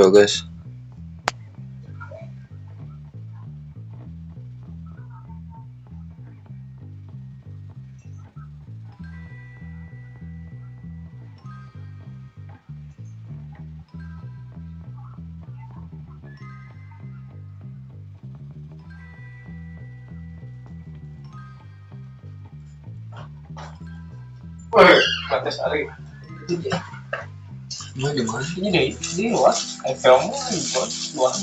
Bagus. Woi, batas hari. Mau di mana? Ini di luar. Film luar.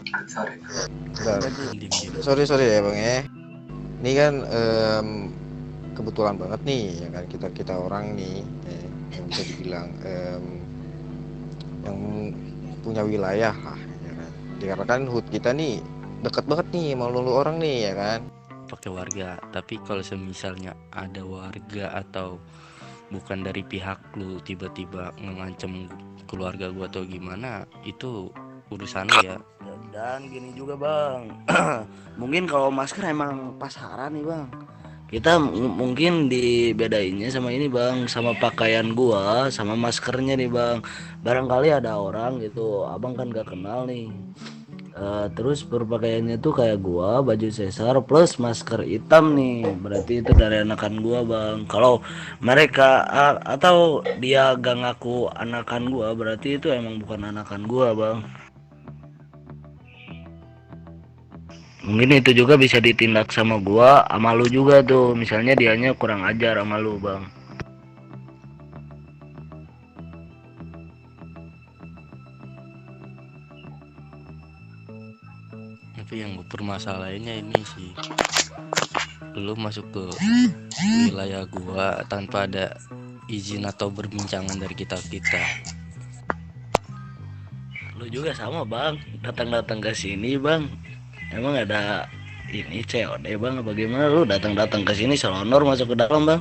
Bentar. Sorry ya bang ya. Ini kan kebetulan banget nih ya kan kita orang nih yang bisa dibilang yang punya wilayah lah ya kan. Dikarenakan HUT kita nih dekat banget nih sama lu orang nih ya kan. Pakai warga, tapi kalau semisalnya ada warga atau bukan dari pihak lu tiba-tiba ngancem keluarga gua atau gimana, itu urusan lu ya. Dan gini juga bang, mungkin kalau masker emang pasaran nih bang, kita mungkin dibedainnya sama ini bang, sama pakaian gua sama maskernya nih bang. Barangkali ada orang gitu abang kan gak kenal nih. Terus berpakaiannya tuh kayak gua, baju sesar plus masker hitam nih, berarti itu dari anakan gua bang. Kalau mereka atau dia gak ngaku anakan gua, berarti itu emang bukan anakan gua bang. Mungkin itu juga bisa ditindak sama gua, sama lu juga tuh, misalnya dianya kurang ajar sama lu bang. Tapi yang permasalahannya ini sih, lu masuk ke wilayah gua tanpa ada izin atau berbincangan dari kita. Lu juga sama bang, datang-datang ke sini bang. Emang ada ini COD bang, bagaimana lu datang-datang ke sini selonor masuk ke dalam bang?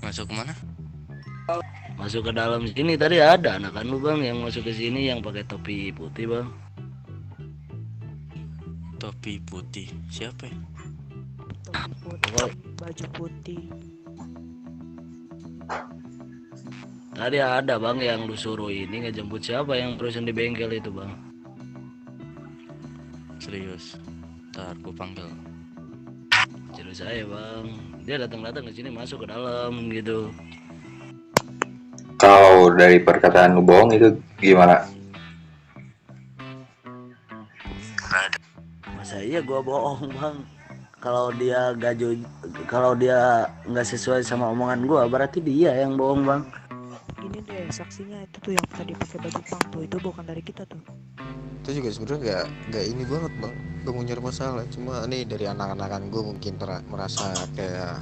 Masuk kemana? Masuk ke dalam sini tadi ada anakan lu bang yang masuk ke sini yang pakai topi putih bang. Topi putih siapa ya? Topi putih, baju putih. Tadi ada bang yang lu suruh ini ngejemput siapa yang terusan di bengkel itu bang? Serius, ntar gua panggil. Cerita saya bang, dia datang-datang ke sini masuk ke dalam gitu. Kalau dari perkataan lu bohong itu gimana? Masa iya gua bohong bang? Kalau dia kalau dia nggak sesuai sama omongan gua, berarti dia yang bohong bang. Ini deh saksinya itu tuh yang tadi pakai baju pang tuh, itu bukan dari kita tuh. Itu juga sebenarnya nggak ini banget bang, gak mau nyari masalah. Cuma nih dari anak-anakan gue mungkin merasa kayak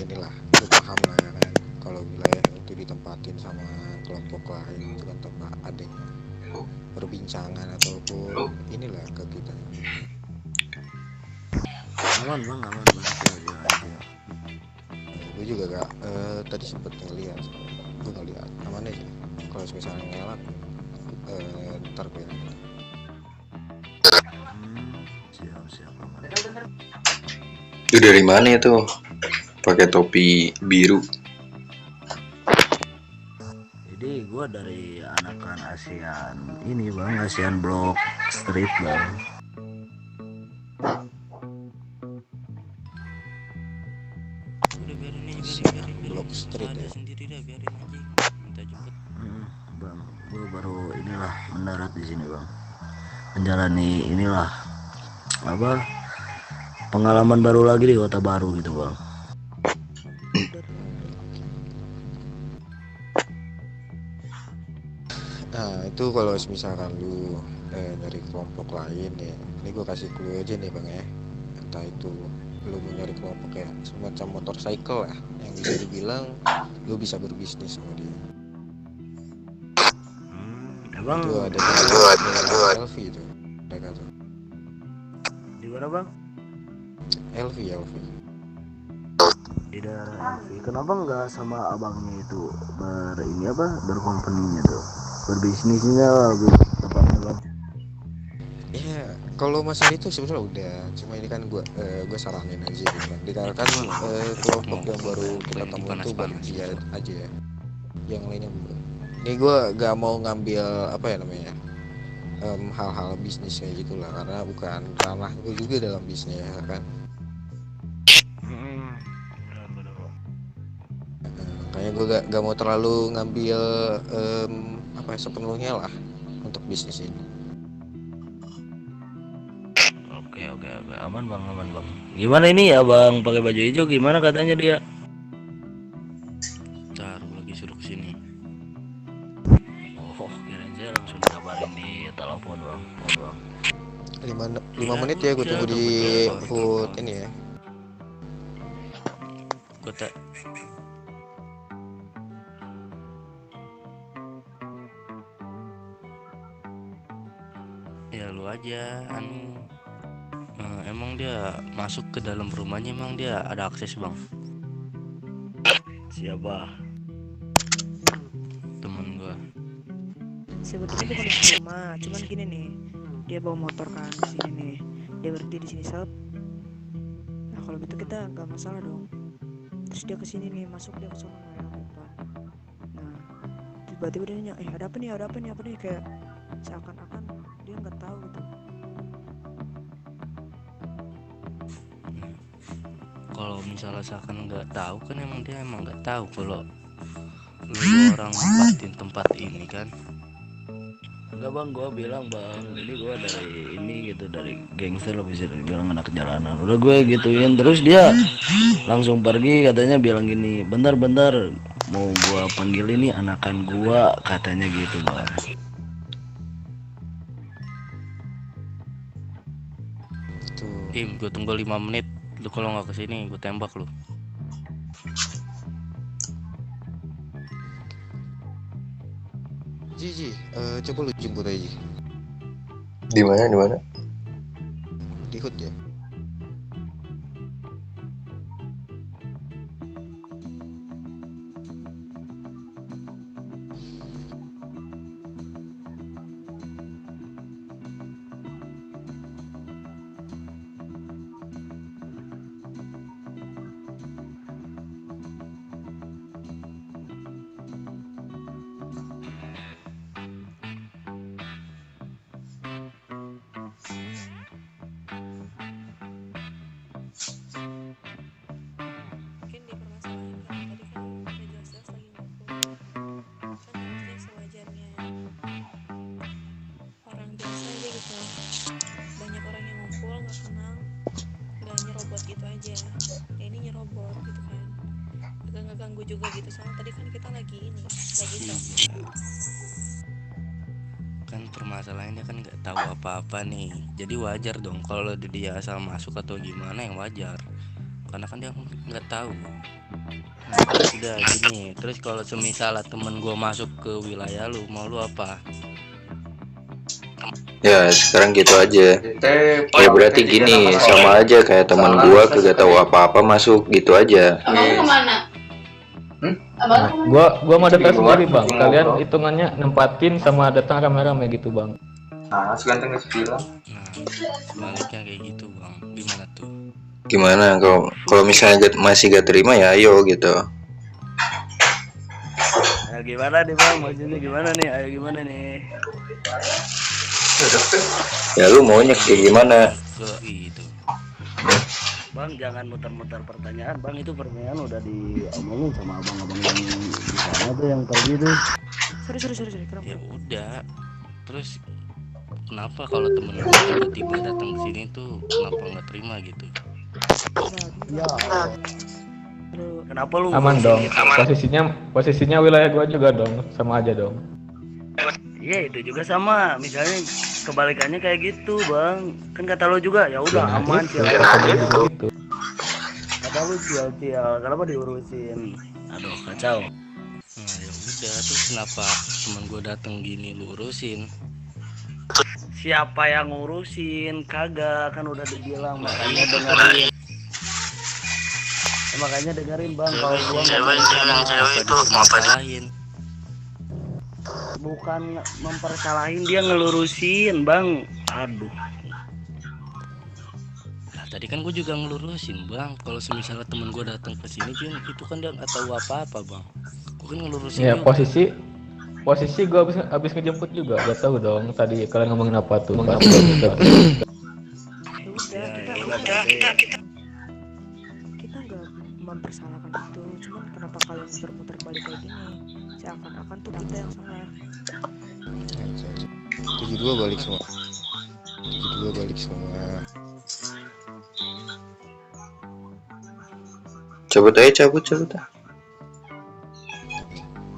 inilah, lu paham lah ya kan. Kalau wilayah itu ditempatin sama kelompok lain itu kan tempat adanya perbincangan ataupun inilah ke kita. Aman bang, aman bang. Gue juga gak tadi sempet ngeliat, gue ngeliat aman aja. Kalau misalnya ngelak ntar gue Siap aman. Itu dari mana itu? Pakai topi biru. Jadi gua dari anakan ASEAN ini bang, ASEAN Block Street bang. Udah biarin Blok Street ya. sendiri dah, biarin aja. Minta jemput. Bang, gua baru inilah mendarat di sini bang, menjalani inilah apa pengalaman baru lagi di kota baru gitu bang. Nah itu kalau misalkan lu dari kelompok lain ya, ini gue kasih clue aja nih bang ya. Entah itu lu mau nyari kelompok ya semacam motorcycle lah, yang bisa dibilang lu bisa berbisnis sama dia. Emang Itu ada di LV itu mereka tuh. di mana bang? LV Di daerah LV. Kenapa nggak sama abangnya itu ini apa berkompeninya tuh, berbisnisnya lah tepatnya bang? Ya Kalau masalah itu sebenarnya udah, cuma ini kan gue saranin aja gitu kan. Dikarenakan kelompok yang baru kita temuin tuh baru dia aja ya. Yang lainnya belum. Ini gue gak mau ngambil apa ya namanya hal-hal bisnis kayak gitulah, karena bukan ranah gue juga dalam bisnis ya kan. Makanya gue gak mau terlalu ngambil apa ya, sepenuhnya lah untuk bisnis ini. Oke, aman bang. Gimana ini ya bang, pakai baju hijau gimana katanya dia? Ntar lagi suruh kesini. Oh, kirain saya langsung dikabarin di telepon bang. 5 menit ya gue tunggu di food ini ya. Kota ya lu aja emang dia masuk ke dalam rumahnya, emang dia ada akses bang? Siapa? Temen gua. Sebetulnya bukan di rumah, cuman gini nih, dia bawa motor kan ke sini nih, dia berhenti di sini sep. Nah kalau gitu kita nggak masalah dong. Terus dia ke sini nih, masuk dia ke sana yang depan. Nah tiba-tiba dia nanya, ada apa nih, kayak seakan-akan dia nggak tahu gitu. Kalau misalnya seakan nggak tahu kan emang dia nggak tahu kalau lu orang nempatin tempat ini kan. Enggak bang, gue bilang bang, ini gue dari ini gitu, dari gangster lah bisa dibilang anak jalanan. Udah gue gituin, terus dia langsung pergi katanya bilang gini, bentar mau gue panggil ini anakan gue katanya gitu bang. Tuh. Gue tunggu 5 menit. Lu kalau nggak kesini gue tembak lu. Ji, coba lu jemput aja Di mana? di hood ya. Mungkin dipermasalahin karena tadi kan udah jelas-jelas lagi ngumpul, kan harusnya sewajarnya orang biasa aja gitu, banyak orang yang ngumpul nggak kenal, nggak nyerobot gitu aja ya, ini nyerobot gitu kan, nggak ganggu juga gitu, soalnya tadi kan kita lagi Iya. Kan permasalahannya kan nggak tahu apa-apa nih, jadi wajar dong kalau dia asal masuk atau gimana yang wajar, karena kan dia nggak tahu. Nah, udah gini, terus kalau semisal temen gue masuk ke wilayah lu, mau lu apa? Ya sekarang gitu aja. Ya berarti gini, sama aja kayak teman gua kagak tahu apa-apa masuk gitu aja. Abang kemana? Abang kemana? Gua mau datang sendiri bang. Kalian hitungannya nempatin sama datang rame-rame gitu bang. Ah, seganteng sebilang. Nah, sebaliknya kayak gitu bang, gimana tuh? Gimana kalau misalnya masih gak terima ya ayo gitu. Nah, gimana nih bang, maksudnya gimana nih, ayo gimana nih? Ya lu maunya kayak gimana? Ke gitu. Bang jangan muter-muter pertanyaan bang, itu pertanyaan udah diomongin sama abang-abang yang di sana tuh yang pergi tuh. Sorry, kenapa? Ya udah, terus kenapa kalau temen gue tiba-tiba datang ke sini tuh kenapa nggak terima gitu? Ya. Kenapa lu Aman ngurusin dong. itu? Posisinya wilayah gua juga dong, sama aja dong. Iya itu juga sama, misalnya kebalikannya kayak gitu bang, kan kata lu juga ya udah Nah, aman gitu, siapa kata gua juga gitu. kata lu cial kenapa diurusin, aduh kacau. Nah ya udah, terus kenapa temen gue datang gini lu urusin? Siapa yang ngurusin? Kagak, kan udah dibilang, makanya dengerin. Makanya dengerin bang, kalau gua Cewek itu ngapain? bukan mempersalahin, dia ngelurusin bang. Aduh, Tadi kan gue juga ngelurusin bang, kalau misalnya temen gue datang ke sini kan itu kan dia nggak tahu apa-apa bang. Gue kan ngelurusin Ya juga. posisi gue habis ngejemput juga, gak tahu dong tadi kalian ngomongin apa tuh. Ya Ya udah, udah kita nggak mempersalahkan itu, cuman kenapa kalian bermuter balik kayak gini, seakan-akan tuh kita yang salah. 72 balik semua. 72 balik semua. Cabut aja, cabut ah.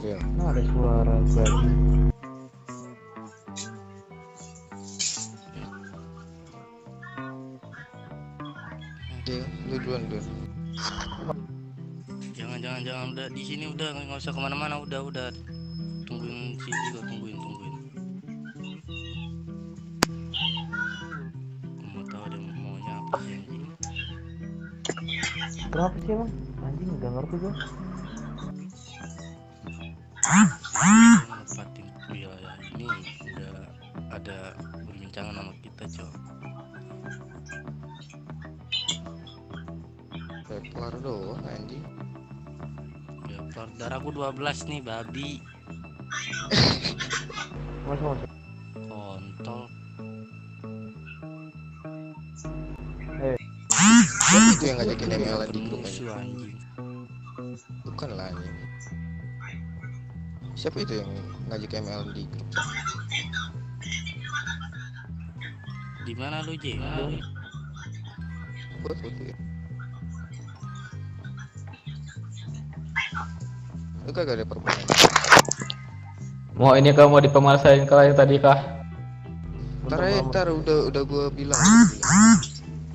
Real. Ada suara babi. Dia, lu duluan. Jangan udah di sini udah nggak usah kemana-mana udah tungguin sini juga tungguin. Gue mau tahu dia maunya apa sih anjing. Kenapa sih emang? Anjing gak ngerti gue. Nempatin wilayah ini udah ada perbincangan sama kita cok. Kayak kelar doang anjing. Ya keluar darah gua 12 nih babi. Masuk. Kontol. Siapa itu yang ngajakin ML di grup Musuh aja? anjing. Bukan lah anjing. Siapa itu yang ngajak ML di grup? Di mana lu J? Buat foto ya. Lu kagak ada permainan. Mau ini kah mau dipemasain kalian tadi kah? Ntar udah gua bilang.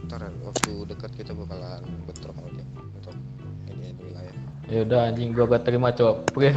Ntar waktu dekat kita bakalan bentrok aja untuk ini wilayah. Ya udah anjing gua gak terima cok. Perihal